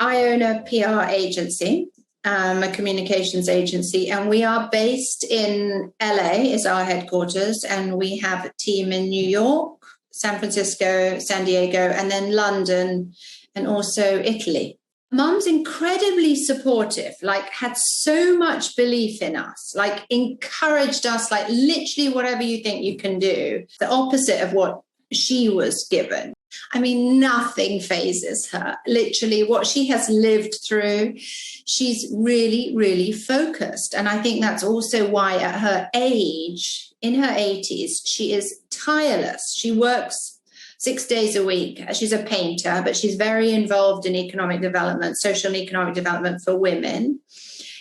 I own a PR agency, a communications agency, and we are based in LA is our headquarters, and we have a team in New York, San Francisco, San Diego, and then London, and also Italy. Mum's incredibly supportive, like had so much belief in us, like encouraged us, like literally whatever you think you can do, the opposite of what she was given. I mean, nothing phases her. Literally what she has lived through, she's really, really focused. And I think that's also why at her age, in her 80s, she is tireless. She works 6 days a week. She's a painter, but she's very involved in economic development, social and economic development for women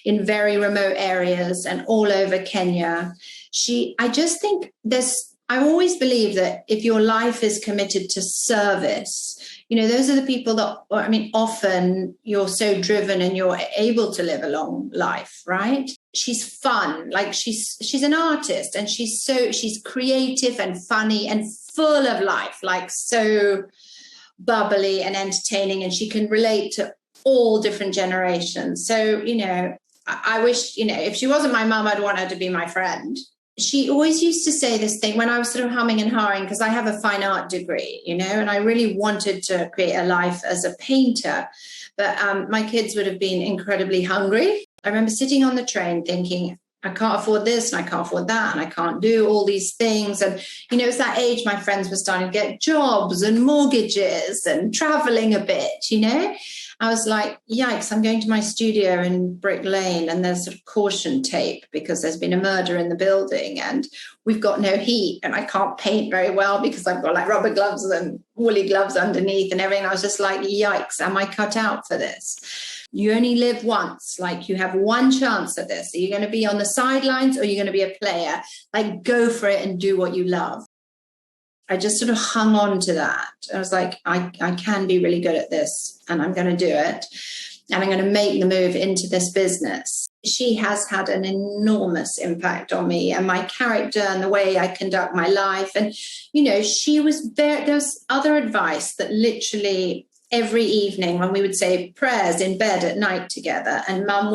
in very remote areas and all over Kenya. I just think I always believe that if your life is committed to service, those are the people that, often you're so driven and you're able to live a long life, right? She's fun, like she's an artist, and she's creative and funny and full of life, like so bubbly and entertaining, and she can relate to all different generations. So, I wish, if she wasn't my mum, I'd want her to be my friend. She always used to say this thing when I was sort of humming and hawing, because I have a fine art degree, and I really wanted to create a life as a painter. But my kids would have been incredibly hungry. I remember sitting on the train thinking, I can't afford this and I can't afford that and I can't do all these things. And, it was that age my friends were starting to get jobs and mortgages and traveling a bit, I was like, yikes, I'm going to my studio in Brick Lane and there's sort of caution tape because there's been a murder in the building and we've got no heat and I can't paint very well because I've got like rubber gloves and woolly gloves underneath and everything. I was just like, yikes, am I cut out for this? You only live once, like you have one chance at this. Are you going to be on the sidelines or are you going to be a player? Like go for it and do what you love. I just sort of hung on to that. I was like, I can be really good at this and I'm going to do it. And I'm going to make the move into this business. She has had an enormous impact on me and my character and the way I conduct my life. And, she was there's other advice that literally every evening when we would say prayers in bed at night together, and Mum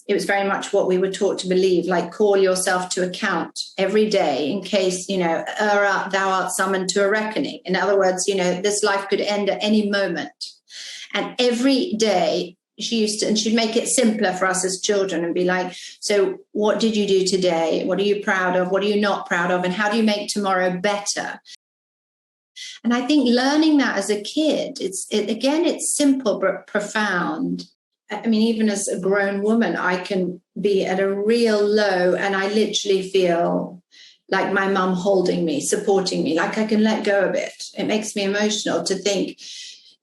it was very much what we were taught to believe, like call yourself to account every day in case, thou art summoned to a reckoning. In other words, this life could end at any moment. And every day she'd make it simpler for us as children and be like, so what did you do today? What are you proud of? What are you not proud of? And how do you make tomorrow better? And I think learning that as a kid, it's simple but profound. I mean, even as a grown woman, I can be at a real low and I literally feel like my mum holding me, supporting me, like I can let go a bit. It makes me emotional to think,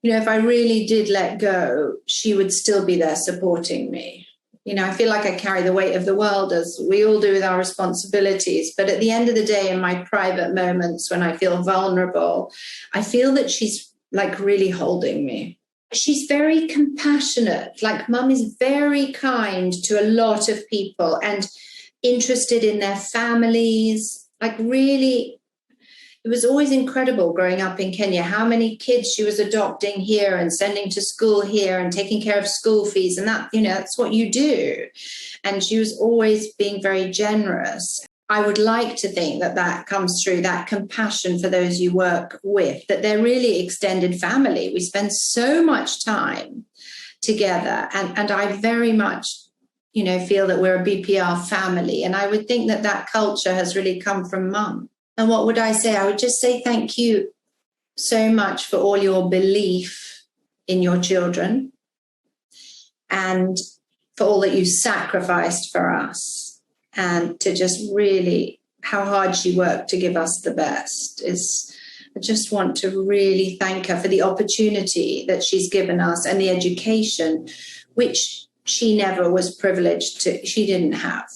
if I really did let go, she would still be there supporting me. I feel like I carry the weight of the world as we all do with our responsibilities. But at the end of the day, in my private moments when I feel vulnerable, I feel that she's like really holding me. She's very compassionate. Like Mum is very kind to a lot of people and interested in their families. Like really, it was always incredible growing up in Kenya, how many kids she was adopting here and sending to school here and taking care of school fees. And that, that's what you do. And she was always being very generous. I would like to think that comes through, that compassion for those you work with, that they're really extended family. We spend so much time together. And I very much, feel that we're a BPR family. And I would think that culture has really come from Mum. And what would I say? I would just say thank you so much for all your belief in your children and for all that you sacrificed for us. And to just really, how hard she worked to give us the best I just want to really thank her for the opportunity that she's given us and the education, which she never was privileged to, she didn't have.